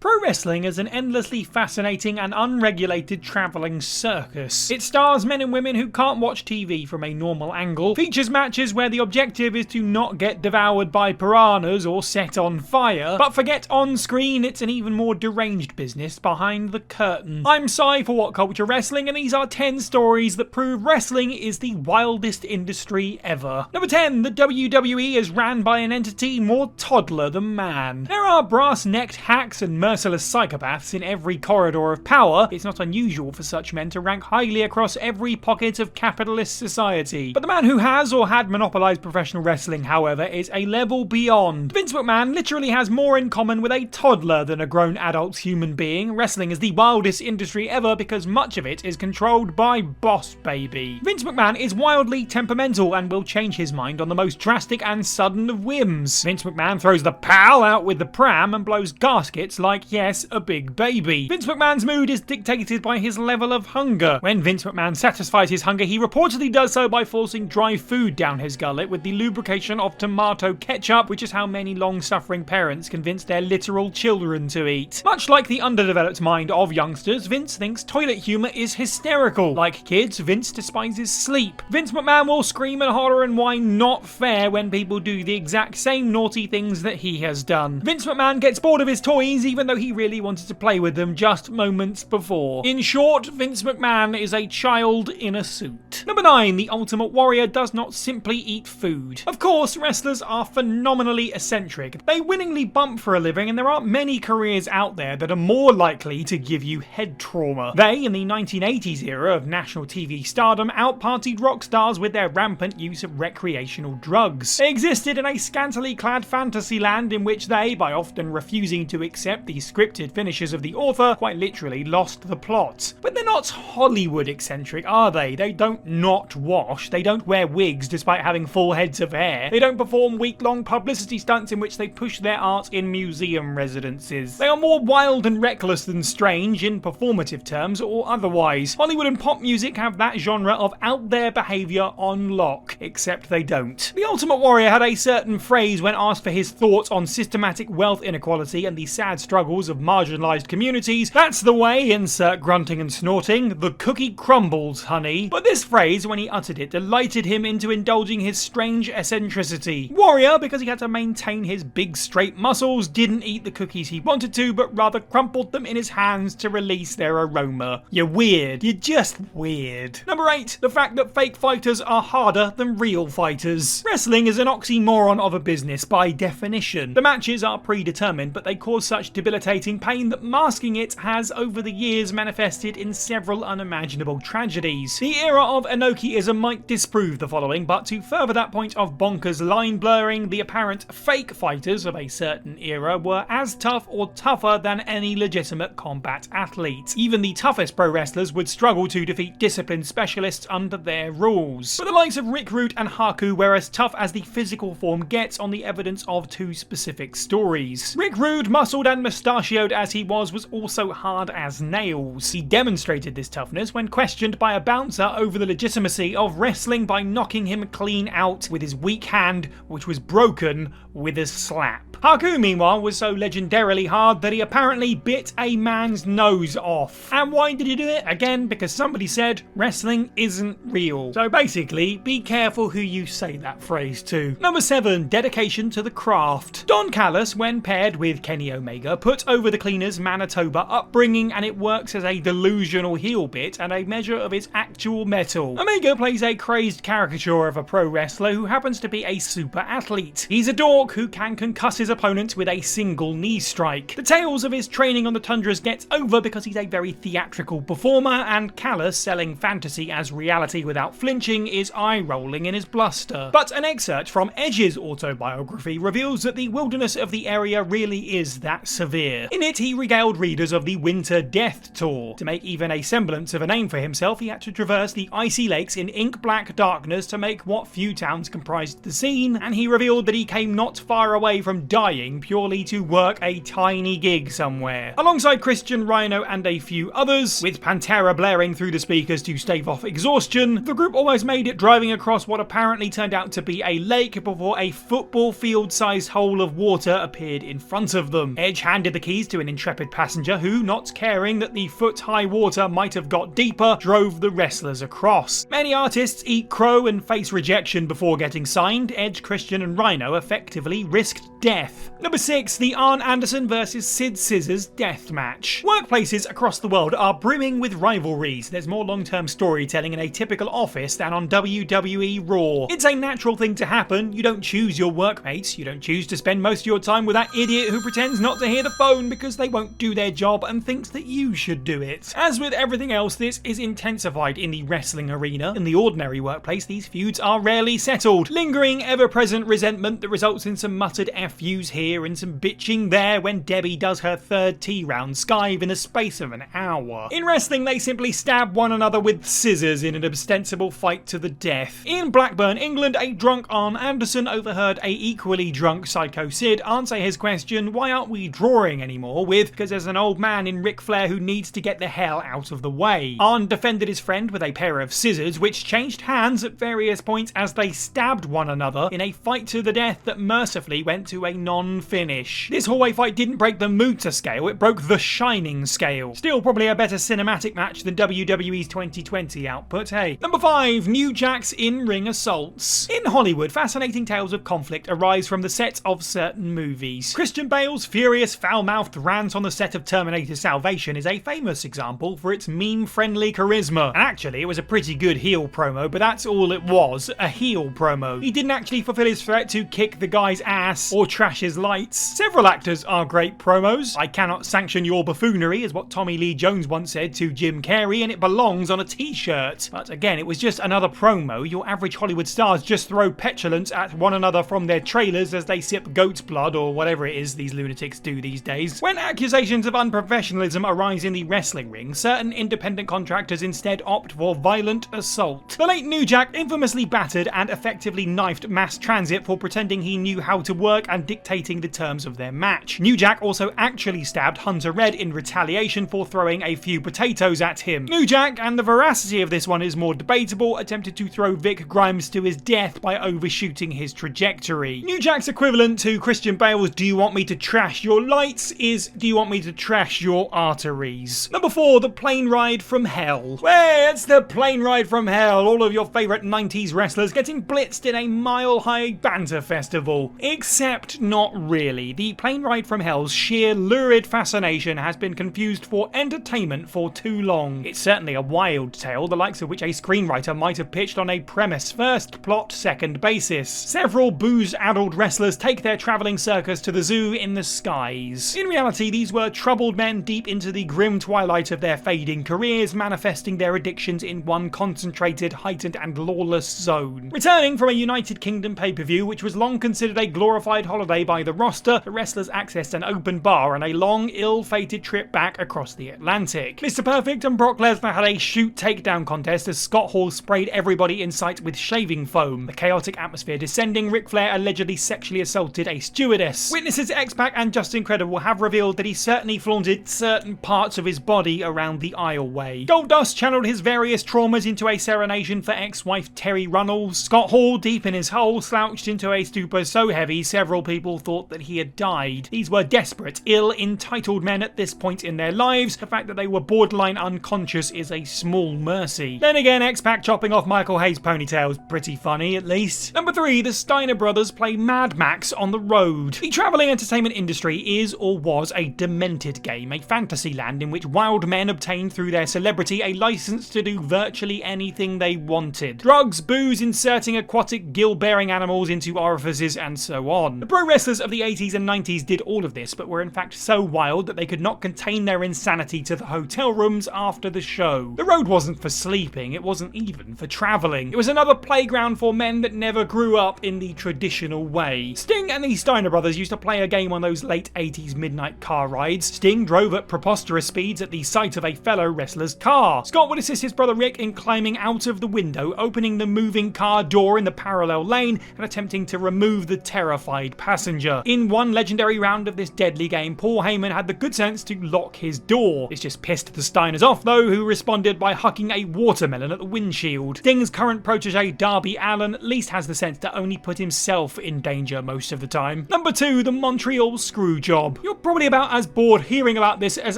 Pro wrestling is an endlessly fascinating and unregulated travelling circus. It stars men and women who can't watch TV from a normal angle, features matches where the objective is to not get devoured by piranhas or set on fire, but forget on screen it's an even more deranged business behind the curtain. I'm Sai for What Culture Wrestling, and these are 10 stories that prove wrestling is the wildest industry ever. Number 10. The WWE is ran by an entity more toddler than man. There are brass-necked hacks and merciless psychopaths in every corridor of power. It's not unusual for such men to rank highly across every pocket of capitalist society. But the man who has or had monopolized professional wrestling, however, is a level beyond. Vince McMahon literally has more in common with a toddler than a grown adult human being. Wrestling is the wildest industry ever because much of it is controlled by Boss Baby. Vince McMahon is wildly temperamental and will change his mind on the most drastic and sudden of whims. Vince McMahon throws the pal out with the pram and blows gaskets like, yes, a big baby. Vince McMahon's mood is dictated by his level of hunger. When Vince McMahon satisfies his hunger, he reportedly does so by forcing dry food down his gullet with the lubrication of tomato ketchup, which is how many long-suffering parents convince their literal children to eat. Much like the underdeveloped mind of youngsters, Vince thinks toilet humour is hysterical. Like kids, Vince despises sleep. Vince McMahon will scream and holler and whine not fair when people do the exact same naughty things that he has done. Vince McMahon gets bored of his toys even though he really wanted to play with them just moments before. In short, Vince McMahon is a child in a suit. Number 9. The Ultimate Warrior does not simply eat food. Of course, wrestlers are phenomenally eccentric. They willingly bump for a living, and there aren't many careers out there that are more likely to give you head trauma. They, in the 1980s era of national TV stardom, outpartied rock stars with their rampant use of recreational drugs. They existed in a scantily clad fantasy land in which they, by often refusing to accept the scripted finishes of the author, quite literally lost the plot. But they're not Hollywood eccentric, are they? They don't not wash, they don't wear wigs despite having full heads of hair, they don't perform week-long publicity stunts in which they push their art in museum residences. They are more wild and reckless than strange in performative terms or otherwise. Hollywood and pop music have that genre of out there behaviour on lock, except they don't. The Ultimate Warrior had a certain phrase when asked for his thoughts on systematic wealth inequality and the sad struggles of marginalised communities. That's the way, insert grunting and snorting, the cookie crumbles, honey. But this phrase, when he uttered it, delighted him into indulging his strange eccentricity. Warrior, because he had to maintain his big straight muscles, didn't eat the cookies he wanted to, but rather crumpled them in his hands to release their aroma. You're weird. You're just weird. Number 8. The fact that fake fighters are harder than real fighters. Wrestling is an oxymoron of a business by definition. The matches are predetermined, but they cause such debilitating pain that masking it has over the years manifested in several unimaginable tragedies. The era of Enochiism might disprove the following, but to further that point of bonkers line blurring, the apparent fake fighters of a certain era were as tough or tougher than any legitimate combat athlete. Even the toughest pro wrestlers would struggle to defeat disciplined specialists under their rules. But the likes of Rick Rude and Haku were as tough as the physical form gets on the evidence of two specific stories. Rick Rude, muscled and mustachioed as he was also hard as nails. He demonstrated this toughness when questioned by a bouncer over the legitimacy of wrestling by knocking him clean out with his weak hand, which was broken with a slap. Haku, meanwhile, was so legendarily hard that he apparently bit a man's nose off. And why did he do it? Again, because somebody said wrestling isn't real. So basically, be careful who you say that phrase to. Number 7. Dedication to the craft. Don Callis, when paired with Kenny Omega, put over the Cleaners' Manitoba upbringing, and it works as a delusional heel bit and a measure of its actual metal. Omega plays a crazed caricature of a pro wrestler who happens to be a super athlete. He's a dork who can concuss his opponent with a single knee strike. The tales of his training on the tundras gets over because he's a very theatrical performer, and Callis, selling fantasy as reality without flinching, is eye-rolling in his bluster. But an excerpt from Edge's autobiography reveals that the wilderness of the area really is that severe. In it, he regaled readers of the Winter Death Tour. To make even a semblance of a name for himself, he had to traverse the icy lakes in ink-black darkness to make what few towns comprised the scene, and he revealed that he came not far away from dying purely to work a tiny gig somewhere. Alongside Christian, Rhino and a few others, with Pantera blaring through the speakers to stave off exhaustion, the group almost made it driving across what apparently turned out to be a lake before a football field-sized hole of water appeared in front of them. Edge handed handed the keys to an intrepid passenger who, not caring that the foot-high water might have got deeper, drove the wrestlers across. Many artists eat crow and face rejection before getting signed. Edge, Christian and Rhino effectively risked death. Number 6. The Arn Anderson vs Sid Scissors death match. Workplaces across the world are brimming with rivalries. There's more long-term storytelling in a typical office than on WWE Raw. It's a natural thing to happen. You don't choose your workmates. You don't choose to spend most of your time with that idiot who pretends not to hear the phone because they won't do their job and thinks that you should do it. As with everything else, this is intensified in the wrestling arena. In the ordinary workplace, these feuds are rarely settled. Lingering, ever-present resentment that results in some muttered FUs here and some bitching there when Debbie does her third T-round skive in the space of an hour. In wrestling, they simply stab one another with scissors in an ostensible fight to the death. In Blackburn, England, a drunk Arn Anderson overheard a equally drunk Psycho Sid answer his question, "Why aren't we drawing anymore?" with, "Because there's an old man in Ric Flair who needs to get the hell out of the way." Arn defended his friend with a pair of scissors, which changed hands at various points as they stabbed one another in a fight to the death that mercifully went to a non-finish. This hallway fight didn't break the Muta scale, it broke the Shining scale. Still probably a better cinematic match than WWE's 2020 output, hey. Number 5. New Jack's in-ring assaults. In Hollywood, fascinating tales of conflict arise from the sets of certain movies. Christian Bale's furious, foul-mouthed rant on the set of Terminator Salvation is a famous example for its meme-friendly charisma. And actually, it was a pretty good heel promo, but that's all it was, a heel promo. He didn't actually fulfill his threat to kick the guy's ass or trash his lights. Several actors are great promos. "I cannot sanction your buffoonery" is what Tommy Lee Jones once said to Jim Carrey, and it belongs on a t-shirt. But again, it was just another promo. Your average Hollywood stars just throw petulance at one another from their trailers as they sip goat's blood or whatever it is these lunatics do these days. When accusations of unprofessionalism arise in the wrestling ring, certain independent contractors instead opt for violent assault. The late New Jack infamously battered and effectively knifed Mass Transit for pretending he knew how to work and dictating the terms of their match. New Jack also actually stabbed Hunter Red in retaliation for throwing a few potatoes at him. New Jack, and the veracity of this one is more debatable, attempted to throw Vic Grimes to his death by overshooting his trajectory. New Jack's equivalent to Christian Bale's "Do you want me to trash your lights?" is "Do you want me to trash your arteries?" Number 4. The plane ride from hell. Hey, it's the plane ride from hell. All of your favourite 90s wrestlers getting blitzed in a mile-high banter festival. Except not really. The plane ride from hell's sheer lurid fascination has been confused for entertainment for too long. It's certainly a wild tale, the likes of which a screenwriter might have pitched on a premise first, plot second basis. Several booze-addled wrestlers take their travelling circus to the zoo in the skies. In reality, these were troubled men deep into the grim twilight of their fading careers, manifesting their addictions in one concentrated, heightened and lawless zone. Returning from a United Kingdom pay-per-view, which was long considered a glorified holiday by the roster, the wrestlers accessed an open bar on a long, ill-fated trip back across the Atlantic. Mr. Perfect and Brock Lesnar had a shoot takedown contest as Scott Hall sprayed everybody in sight with shaving foam. The chaotic atmosphere descending, Ric Flair allegedly sexually assaulted a stewardess. Witnesses X-Pac and Just Incredible have revealed that he certainly flaunted certain parts of his body around the aisleway. Goldust channeled his various traumas into a serenation for ex-wife Terry Runnels. Scott Hall, deep in his hole, slouched into a stupor so heavy several people thought that he had died. These were desperate, ill, entitled men at this point in their lives. The fact that they were borderline unconscious is a small mercy. Then again, X-Pac chopping off Michael Hayes' ponytails, pretty funny at least. Number 3, the Steiner Brothers play Mad Max on the road. The travelling entertainment industry is or was a demented game, a fantasy land in which wild men obtained through their celebrity a license to do virtually anything they wanted. Drugs, booze, inserting aquatic gill-bearing animals into orifices, and so on. The pro wrestlers of the 80s and 90s did all of this, but were in fact so wild that they could not contain their insanity to the hotel rooms after the show. The road wasn't for sleeping, it wasn't even for travelling. It was another playground for men that never grew up in the traditional way. Sting and the Steiner Brothers used to play a game on those late 80s midnight car rides. Sting drove at preposterous speeds at the sight of a fellow wrestler's car. Scott would assist his brother Rick in climbing out of the window, opening the moving car door in the parallel lane, and attempting to remove the terrified passenger. In one legendary round of this deadly game, Paul Heyman had the good sense to lock his door. This just pissed the Steiners off though, who responded by hucking a watermelon at the windshield. Sting's current protege Darby Allin at least has the sense to only put himself in danger most of the time. Number 2, the Montreal screwjob. You're probably about as bored hearing about this as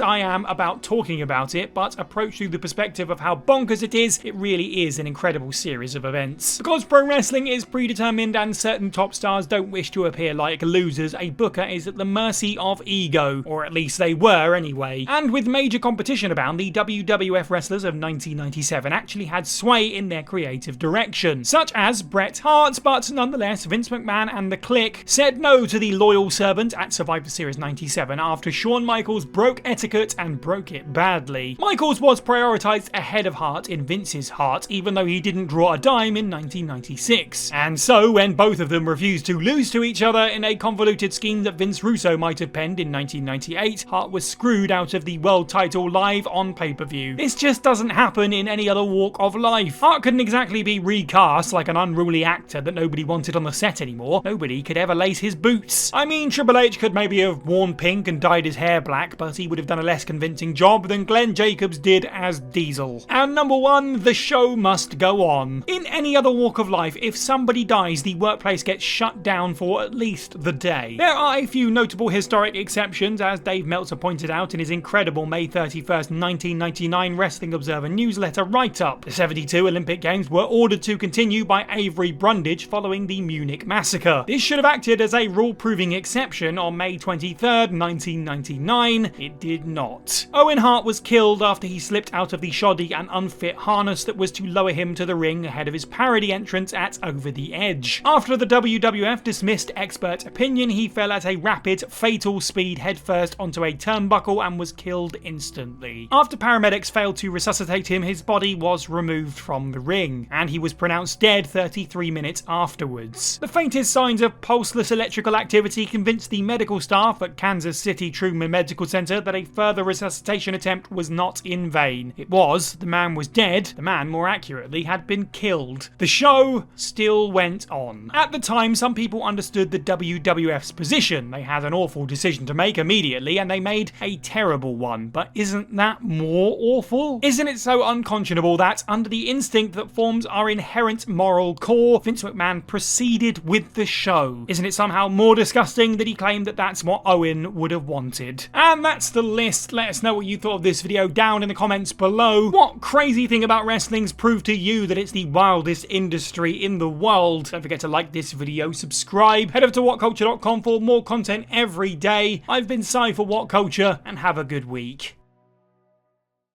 I am about talking about it, but approached through the perspective of how bonkers it is, it really is an incredible series of events. Because pro wrestling is predetermined and certain top stars don't wish to appear like losers, a booker is at the mercy of ego, or at least they were anyway. And with major competition abound, the WWF wrestlers of 1997 actually had sway in their creative direction, such as Bret Hart, but nonetheless Vince McMahon and the Clique said no to the loyal servant at Survivor Series 97 after Shawn Michaels broke etiquette and broke it badly. Michaels was prioritised ahead of Hart in Vince's heart, even though he didn't draw a dime in 1996. And so, when both of them refused to lose to each other in a convoluted scheme that Vince Russo might have penned in 1998, Hart was screwed out of the world title live on pay-per-view. This just doesn't happen in any other walk of life. Hart couldn't exactly be recast like an unruly actor that nobody wanted on the set anymore. Nobody could ever lace his boots. I mean, Triple H could maybe have worn pink and dyed his hair black, but he would have done a less convincing job than Glenn Jacobs did as Diesel. And number one, the show must go on. In any other walk of life, if somebody dies, the workplace gets shut down for at least the day. There are a few notable historic exceptions, as Dave Meltzer pointed out in his incredible May 31st, 1999 Wrestling Observer newsletter write-up. The 72 Olympic Games were ordered to continue by Avery Brundage following the Munich massacre. This should have acted as a rule-proving exception on May 23rd, 1999. It did not. Owen Hart was killed after he slipped out of the shoddy and unfit harness that was to lower him to the ring ahead of his parody entrance at Over the Edge. After the WWF dismissed expert opinion, he fell at a rapid, fatal speed headfirst onto a turnbuckle and was killed instantly. After paramedics failed to resuscitate him, his body was removed from the ring, and he was pronounced dead 33 minutes afterwards. The faintest signs of pulseless electrical activity convinced the medical staff at Kansas City Truman Medical Center that a further resuscitation attempt was not in vain. It was. The man was dead. The man, more accurately, had been killed. The show still went on. At the time, some people understood the WWF's position. They had an awful decision to make immediately, and they made a terrible one. But isn't that more awful? Isn't it so unconscionable that, under the instinct that forms our inherent moral core, Vince McMahon proceeded with the show? Isn't it somehow more disgusting that he claimed that that's what Owen would have wanted? And that's the list. Let us know what you thought of this video down in the comments below. What crazy thing about wrestling's proved to you that it's the wildest industry in the world? Don't forget to like this video, subscribe, head over to whatculture.com for more content every day. I've been Si for What Culture, and have a good week.